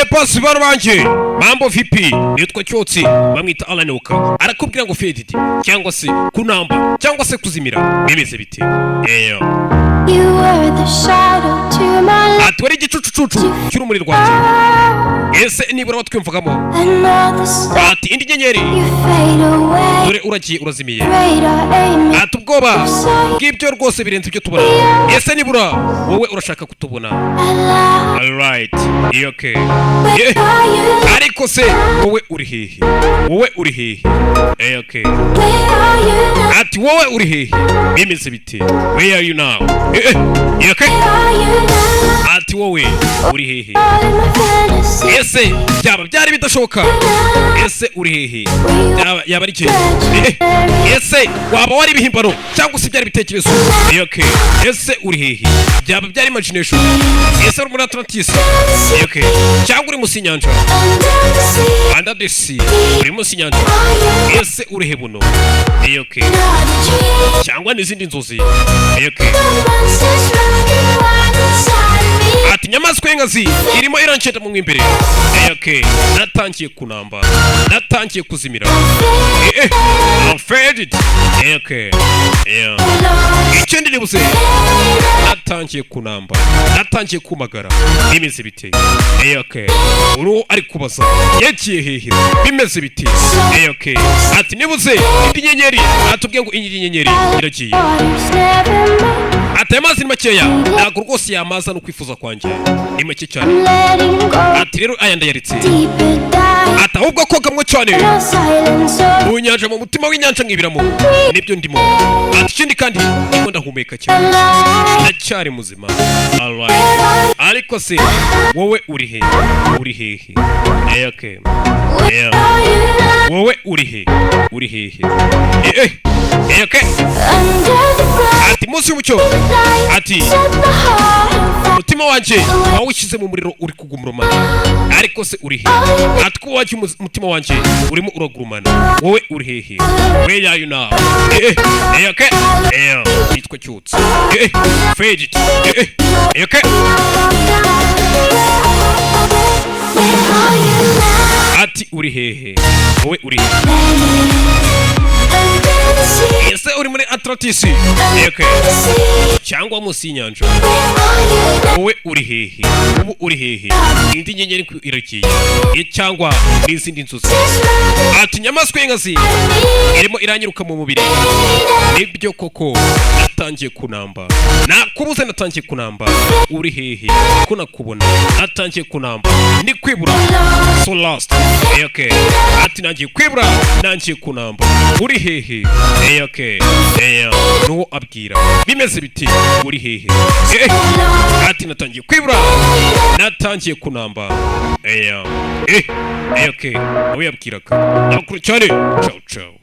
boss barwanje mambo vipi nitwa cyotsi bamwita Alanuka arakubwira ngo fediti cyangwa se kunamba cyangwa se kuzimira bimeze bite eyo atwari igicucucucu cy'urumuri rwanje ese nibura watwimvugamo ati indi nyenyeri dore uragiye urazimiye ati ubwoba bw'ibyo rwose birenze ibyo tubona ese nibura wowe urashaka kutubona alright okay ariko se wowe uri hehe okay ati wowe uri hehe bimeze bite where are you now okay ati wowe uri hehe ese byari bidashoka ese uri hehe yaba ari cyo ese waba wari bihimbano cyangwa se byari bitekerezo okay ese uri hehe byari imagination ese uri muri Atlantis okay cyangwa uri musi nyanja under the sea uri musi nyanja ese uri he buno okay cyangwa n'izindi nzozi okay ati nyamaswa y'inkazi irimo iranceta mu imbere okay natangiye kunamba natangiye kuzimira I'm faded okay icyo ndi nibuze natangiye kunamba natangiye kumagara bimeze bite okay uru ari kubaza yagiye hehe bimeze bite okay ati nibuze indi nyenyeri atubwiye ngo indi nyenyeri iragiye ati amazi ni makeya ntabwo rwose yamaza no kwifuza kwanjye ni make cyane ati rero aya ndayaritse ati ahubwo kogamwe cyane mu nyanja mu mutima w'inyanja nkibiramo nibyo ndimo ati ikindi kandi ndimo ndahumeka cyane ndacyari muzima alright ariko se wowe uri hehe okay wowe uri hehe okay ati munsi y'umucyo ati mutima wanje wawushyize mu muriro uri kugumurumana ariko se uri hehe ati ko waje mutima wanje urimo uragurumana wowe uri hehe where are you now okay nitwa cyutse fedit okay ati uri hehe wowe uri ese uri muri Atlantis okay cyangwa musi nyanja wowe uri hehe ubu uri hehe indi nyenyeri irakiye cyangwa n'izindi nzozi ati nyamaswa y'inkazi irimo iranyiruka mu mubiri nibyo koko natangiye kunamba nakubuze natangiye kunamba uri hehe ko nakubona natangiye kunamba ndi kwibura so last okay ati nangiye kwibura nangiye kunamba uri hehe okay nuwo abwira bimeze biti uri hehe ati natangiye kwibura natangiye kunamba okay nawe yabwiraga nakuru cyane ciao